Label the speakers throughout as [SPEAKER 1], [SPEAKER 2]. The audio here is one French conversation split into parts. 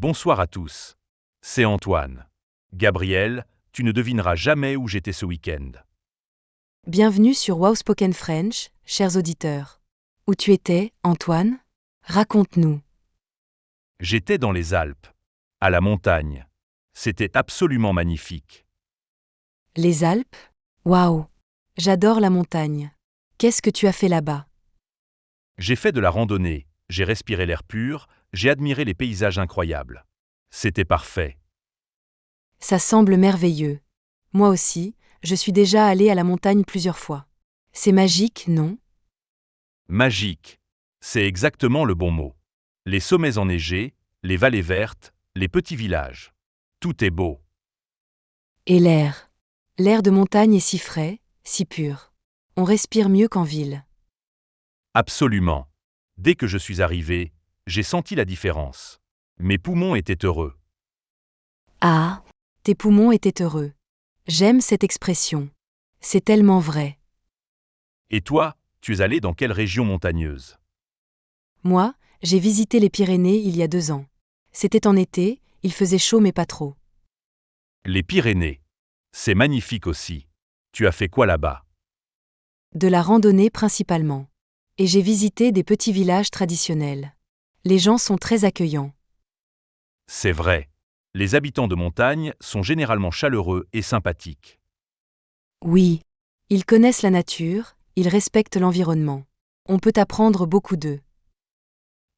[SPEAKER 1] Bonsoir à tous. C'est Antoine. Gabriel, tu ne devineras jamais où j'étais ce week-end.
[SPEAKER 2] Bienvenue sur Wow Spoken French, chers auditeurs. Où tu étais, Antoine? Raconte-nous.
[SPEAKER 1] J'étais dans les Alpes, à la montagne. C'était absolument magnifique.
[SPEAKER 2] Les Alpes? Waouh! J'adore la montagne. Qu'est-ce que tu as fait là-bas?
[SPEAKER 1] J'ai fait de la randonnée, j'ai respiré l'air pur, j'ai admiré les paysages incroyables. C'était parfait.
[SPEAKER 2] Ça semble merveilleux. Moi aussi, je suis déjà allé à la montagne plusieurs fois. C'est magique, non?
[SPEAKER 1] Magique. C'est exactement le bon mot. Les sommets enneigés, les vallées vertes, les petits villages. Tout est beau.
[SPEAKER 2] Et l'air? L'air de montagne est si frais, si pur. On respire mieux qu'en ville.
[SPEAKER 1] Absolument. Dès que je suis arrivé, j'ai senti la différence. Mes poumons étaient heureux.
[SPEAKER 2] Ah, tes poumons étaient heureux. J'aime cette expression. C'est tellement vrai.
[SPEAKER 1] Et toi, tu es allé dans quelle région montagneuse?
[SPEAKER 2] Moi, j'ai visité les Pyrénées il y a 2 ans. C'était en été, il faisait chaud mais pas trop.
[SPEAKER 1] Les Pyrénées. C'est magnifique aussi. Tu as fait quoi là-bas?
[SPEAKER 2] De la randonnée principalement. Et j'ai visité des petits villages traditionnels. Les gens sont très accueillants.
[SPEAKER 1] C'est vrai. Les habitants de montagne sont généralement chaleureux et sympathiques.
[SPEAKER 2] Oui. Ils connaissent la nature, ils respectent l'environnement. On peut apprendre beaucoup d'eux.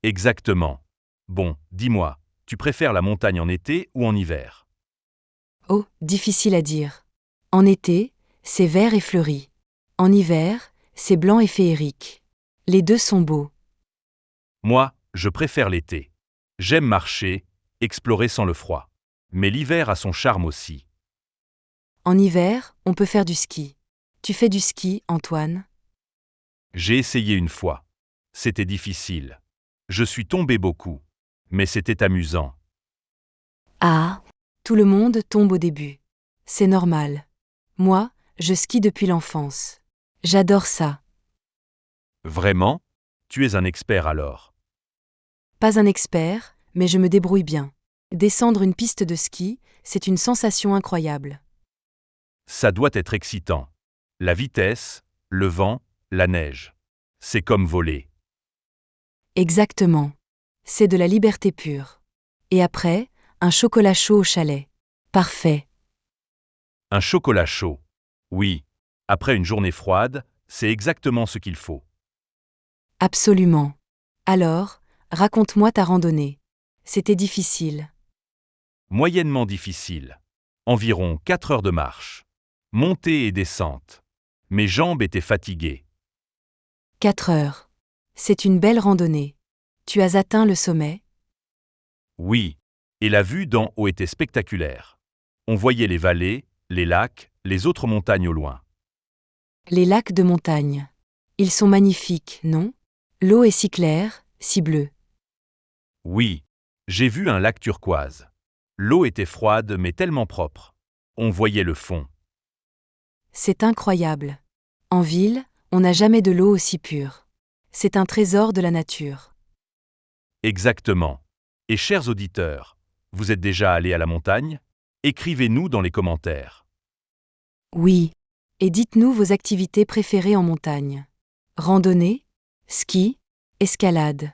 [SPEAKER 1] Exactement. Bon, dis-moi, tu préfères la montagne en été ou en hiver?
[SPEAKER 2] Oh, difficile à dire. En été, c'est vert et fleuri. En hiver, c'est blanc et féerique. Les deux sont beaux.
[SPEAKER 1] Moi, je préfère l'été. J'aime marcher, explorer sans le froid. Mais l'hiver a son charme aussi.
[SPEAKER 2] En hiver, on peut faire du ski. Tu fais du ski, Antoine?
[SPEAKER 1] J'ai essayé une fois. C'était difficile. Je suis tombé beaucoup. Mais c'était amusant.
[SPEAKER 2] Ah, tout le monde tombe au début. C'est normal. Moi, je skie depuis l'enfance. J'adore ça.
[SPEAKER 1] Vraiment? Tu es un expert alors.
[SPEAKER 2] Pas un expert, mais je me débrouille bien. Descendre une piste de ski, c'est une sensation incroyable.
[SPEAKER 1] Ça doit être excitant. La vitesse, le vent, la neige. C'est comme voler.
[SPEAKER 2] Exactement. C'est de la liberté pure. Et après, un chocolat chaud au chalet. Parfait.
[SPEAKER 1] Un chocolat chaud. Oui. Après une journée froide, c'est exactement ce qu'il faut.
[SPEAKER 2] Absolument. Alors, raconte-moi ta randonnée. C'était difficile.
[SPEAKER 1] Moyennement difficile. Environ 4 heures de marche. Montée et descente. Mes jambes étaient fatiguées.
[SPEAKER 2] 4 heures. C'est une belle randonnée. Tu as atteint le sommet?
[SPEAKER 1] Oui. Et la vue d'en haut était spectaculaire. On voyait les vallées, les lacs, les autres montagnes au loin.
[SPEAKER 2] Les lacs de montagne. Ils sont magnifiques, non? L'eau est si claire, si bleue.
[SPEAKER 1] Oui. J'ai vu un lac turquoise. L'eau était froide mais tellement propre. On voyait le fond.
[SPEAKER 2] C'est incroyable. En ville, on n'a jamais de l'eau aussi pure. C'est un trésor de la nature.
[SPEAKER 1] Exactement. Et chers auditeurs, vous êtes déjà allés à la montagne? Écrivez-nous dans les commentaires.
[SPEAKER 2] Oui. Et dites-nous vos activités préférées en montagne. Randonnée? Ski? Escalade?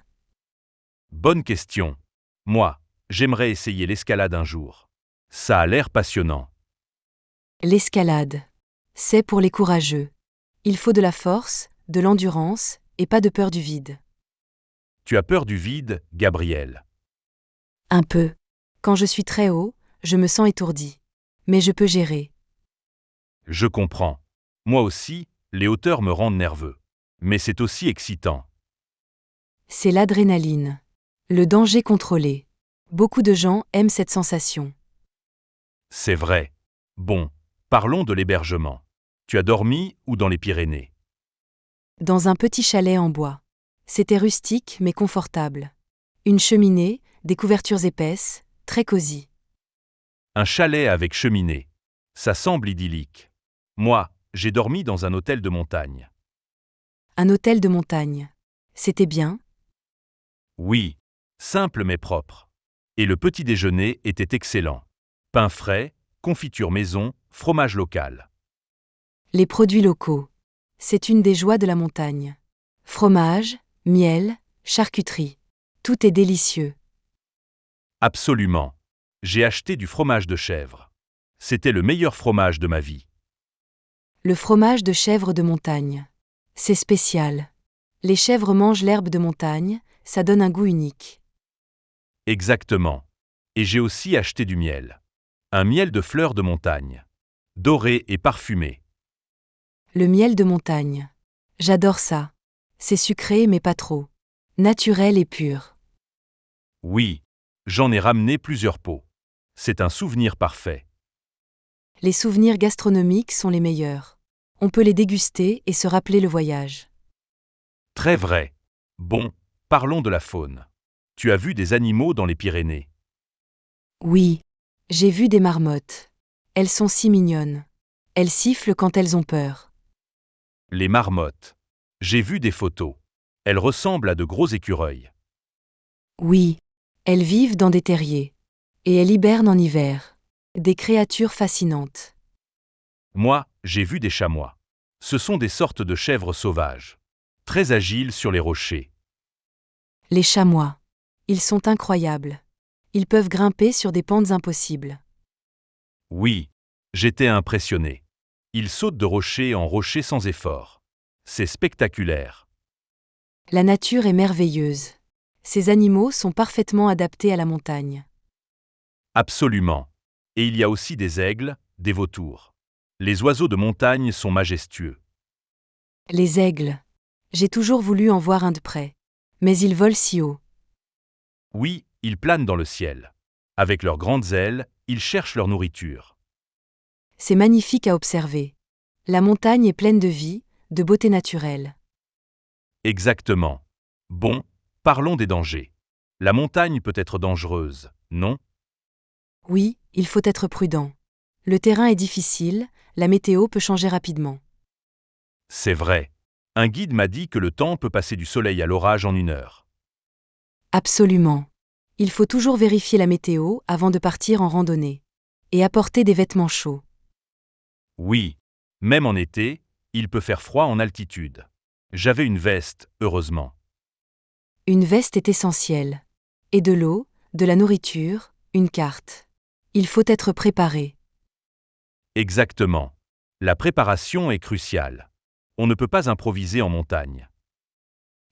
[SPEAKER 1] Bonne question. Moi, j'aimerais essayer l'escalade un jour. Ça a l'air passionnant.
[SPEAKER 2] L'escalade. C'est pour les courageux. Il faut de la force, de l'endurance, et pas de peur du vide.
[SPEAKER 1] Tu as peur du vide, Gabriel?
[SPEAKER 2] Un peu. Quand je suis très haut, je me sens étourdi. Mais je peux gérer.
[SPEAKER 1] Je comprends. Moi aussi, les hauteurs me rendent nerveux. Mais c'est aussi excitant.
[SPEAKER 2] C'est l'adrénaline. Le danger contrôlé. Beaucoup de gens aiment cette sensation.
[SPEAKER 1] C'est vrai. Bon, parlons de l'hébergement. Tu as dormi ou dans les Pyrénées?
[SPEAKER 2] Dans un petit chalet en bois. C'était rustique mais confortable. Une cheminée, des couvertures épaisses, très cosy.
[SPEAKER 1] Un chalet avec cheminée. Ça semble idyllique. Moi, j'ai dormi dans un hôtel de montagne.
[SPEAKER 2] Un hôtel de montagne. C'était bien?
[SPEAKER 1] Oui, simple mais propre. Et le petit déjeuner était excellent. Pain frais, confiture maison, fromage local.
[SPEAKER 2] Les produits locaux. C'est une des joies de la montagne. Fromage, miel, charcuterie. Tout est délicieux.
[SPEAKER 1] Absolument. J'ai acheté du fromage de chèvre. C'était le meilleur fromage de ma vie.
[SPEAKER 2] Le fromage de chèvre de montagne. C'est spécial. Les chèvres mangent l'herbe de montagne, ça donne un goût unique.
[SPEAKER 1] Exactement. Et j'ai aussi acheté du miel. Un miel de fleurs de montagne. Doré et parfumé.
[SPEAKER 2] Le miel de montagne. J'adore ça. C'est sucré mais pas trop. Naturel et pur.
[SPEAKER 1] Oui. J'en ai ramené plusieurs pots. C'est un souvenir parfait.
[SPEAKER 2] Les souvenirs gastronomiques sont les meilleurs. On peut les déguster et se rappeler le voyage.
[SPEAKER 1] Très vrai. Bon, parlons de la faune. Tu as vu des animaux dans les Pyrénées?
[SPEAKER 2] Oui. J'ai vu des marmottes. Elles sont si mignonnes. Elles sifflent quand elles ont peur.
[SPEAKER 1] Les marmottes. J'ai vu des photos. Elles ressemblent à de gros écureuils.
[SPEAKER 2] Oui. Elles vivent dans des terriers. Et elles hibernent en hiver. Des créatures fascinantes.
[SPEAKER 1] Moi, j'ai vu des chamois. Ce sont des sortes de chèvres sauvages. Très agiles sur les rochers.
[SPEAKER 2] Les chamois. Ils sont incroyables. Ils peuvent grimper sur des pentes impossibles.
[SPEAKER 1] Oui, j'étais impressionné. Ils sautent de rocher en rocher sans effort. C'est spectaculaire.
[SPEAKER 2] La nature est merveilleuse. Ces animaux sont parfaitement adaptés à la montagne.
[SPEAKER 1] Absolument. Et il y a aussi des aigles, des vautours. Les oiseaux de montagne sont majestueux.
[SPEAKER 2] Les aigles. J'ai toujours voulu en voir un de près. Mais ils volent si haut.
[SPEAKER 1] Oui, ils planent dans le ciel. Avec leurs grandes ailes, ils cherchent leur nourriture.
[SPEAKER 2] C'est magnifique à observer. La montagne est pleine de vie, de beauté naturelle.
[SPEAKER 1] Exactement. Bon, parlons des dangers. La montagne peut être dangereuse, non?
[SPEAKER 2] Oui, il faut être prudent. Le terrain est difficile, la météo peut changer rapidement.
[SPEAKER 1] C'est vrai. Un guide m'a dit que le temps peut passer du soleil à l'orage en 1 heure.
[SPEAKER 2] Absolument. Il faut toujours vérifier la météo avant de partir en randonnée. Et apporter des vêtements chauds.
[SPEAKER 1] Oui. Même en été, il peut faire froid en altitude. J'avais une veste, heureusement.
[SPEAKER 2] Une veste est essentielle. Et de l'eau, de la nourriture, une carte. Il faut être préparé.
[SPEAKER 1] Exactement. La préparation est cruciale. On ne peut pas improviser en montagne.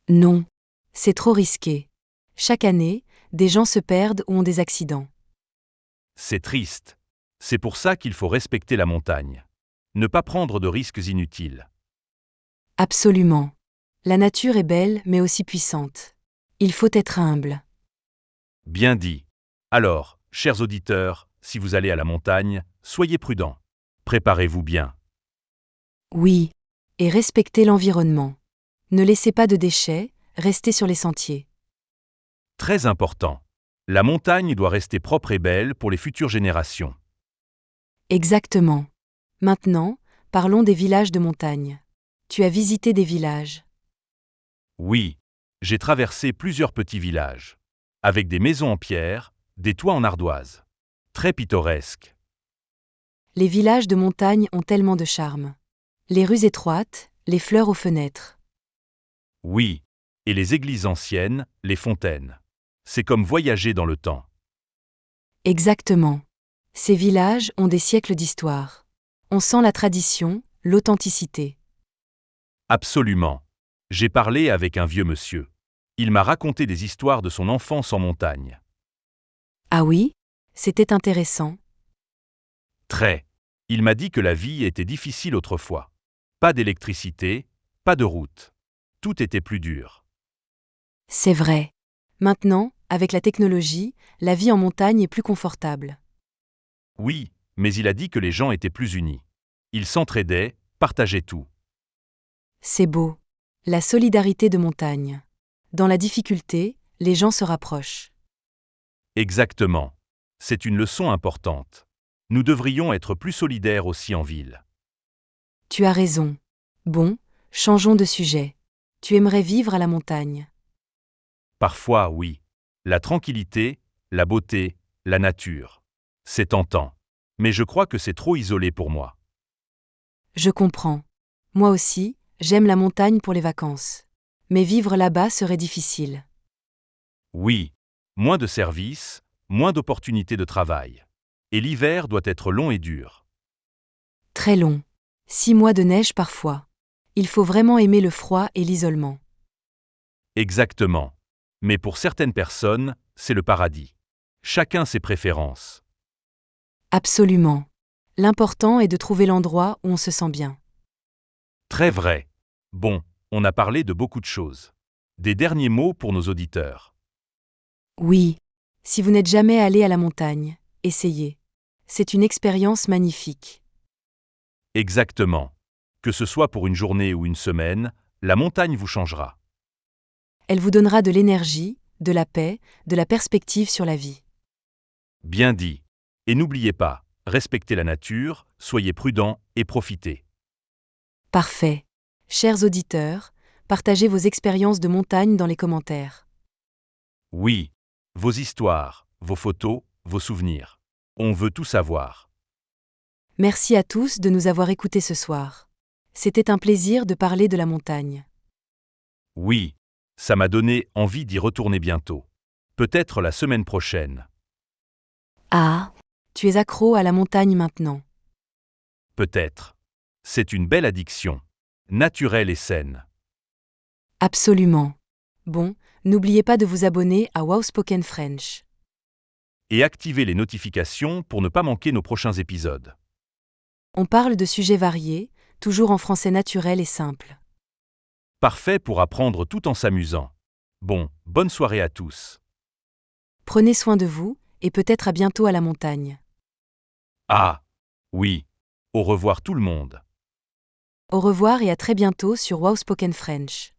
[SPEAKER 2] Non. C'est trop risqué. Chaque année, des gens se perdent ou ont des accidents.
[SPEAKER 1] C'est triste. C'est pour ça qu'il faut respecter la montagne. Ne pas prendre de risques inutiles.
[SPEAKER 2] Absolument. La nature est belle mais aussi puissante. Il faut être humble.
[SPEAKER 1] Bien dit. Alors, chers auditeurs, si vous allez à la montagne, soyez prudents. Préparez-vous bien.
[SPEAKER 2] Oui. Et respectez l'environnement. Ne laissez pas de déchets, restez sur les sentiers.
[SPEAKER 1] Très important. La montagne doit rester propre et belle pour les futures générations.
[SPEAKER 2] Exactement. Maintenant, parlons des villages de montagne. Tu as visité des villages.
[SPEAKER 1] Oui, j'ai traversé plusieurs petits villages. Avec des maisons en pierre, des toits en ardoise. Très pittoresques.
[SPEAKER 2] Les villages de montagne ont tellement de charme. Les rues étroites, les fleurs aux fenêtres.
[SPEAKER 1] Oui. Et les églises anciennes, les fontaines. C'est comme voyager dans le temps.
[SPEAKER 2] Exactement. Ces villages ont des siècles d'histoire. On sent la tradition, l'authenticité.
[SPEAKER 1] Absolument. J'ai parlé avec un vieux monsieur. Il m'a raconté des histoires de son enfance en montagne.
[SPEAKER 2] Ah oui? C'était intéressant.
[SPEAKER 1] Très. Il m'a dit que la vie était difficile autrefois. Pas d'électricité, pas de route. Tout était plus dur.
[SPEAKER 2] C'est vrai. Maintenant, avec la technologie, la vie en montagne est plus confortable.
[SPEAKER 1] Oui, mais il a dit que les gens étaient plus unis. Ils s'entraidaient, partageaient tout.
[SPEAKER 2] C'est beau. La solidarité de montagne. Dans la difficulté, les gens se rapprochent.
[SPEAKER 1] Exactement. C'est une leçon importante. Nous devrions être plus solidaires aussi en ville.
[SPEAKER 2] Tu as raison. Bon, changeons de sujet. Tu aimerais vivre à la montagne.
[SPEAKER 1] Parfois, oui. La tranquillité, la beauté, la nature. C'est tentant. Mais je crois que c'est trop isolé pour moi.
[SPEAKER 2] Je comprends. Moi aussi, j'aime la montagne pour les vacances. Mais vivre là-bas serait difficile.
[SPEAKER 1] Oui. Moins de services, moins d'opportunités de travail. Et l'hiver doit être long et dur.
[SPEAKER 2] Très long. 6 mois de neige parfois. Il faut vraiment aimer le froid et l'isolement.
[SPEAKER 1] Exactement. Mais pour certaines personnes, c'est le paradis. Chacun ses préférences.
[SPEAKER 2] Absolument. L'important est de trouver l'endroit où on se sent bien.
[SPEAKER 1] Très vrai. Bon, on a parlé de beaucoup de choses. Des derniers mots pour nos auditeurs.
[SPEAKER 2] Oui. Si vous n'êtes jamais allé à la montagne, essayez. C'est une expérience magnifique.
[SPEAKER 1] Exactement. Que ce soit pour une journée ou une semaine, la montagne vous changera.
[SPEAKER 2] Elle vous donnera de l'énergie, de la paix, de la perspective sur la vie.
[SPEAKER 1] Bien dit. Et n'oubliez pas, respectez la nature, soyez prudents et profitez.
[SPEAKER 2] Parfait. Chers auditeurs, partagez vos expériences de montagne dans les commentaires.
[SPEAKER 1] Oui. Vos histoires, vos photos, vos souvenirs. On veut tout savoir.
[SPEAKER 2] Merci à tous de nous avoir écoutés ce soir. C'était un plaisir de parler de la montagne.
[SPEAKER 1] Oui. Ça m'a donné envie d'y retourner bientôt. Peut-être la semaine prochaine.
[SPEAKER 2] Ah, tu es accro à la montagne maintenant.
[SPEAKER 1] Peut-être. C'est une belle addiction. Naturelle et saine.
[SPEAKER 2] Absolument. Bon, n'oubliez pas de vous abonner à Wow Spoken French.
[SPEAKER 1] Et activez les notifications pour ne pas manquer nos prochains épisodes.
[SPEAKER 2] On parle de sujets variés, toujours en français naturel et simple.
[SPEAKER 1] Parfait pour apprendre tout en s'amusant. Bon, bonne soirée à tous.
[SPEAKER 2] Prenez soin de vous, et peut-être à bientôt à la montagne.
[SPEAKER 1] Ah, oui. Au revoir tout le monde.
[SPEAKER 2] Au revoir et à très bientôt sur Wow Spoken French.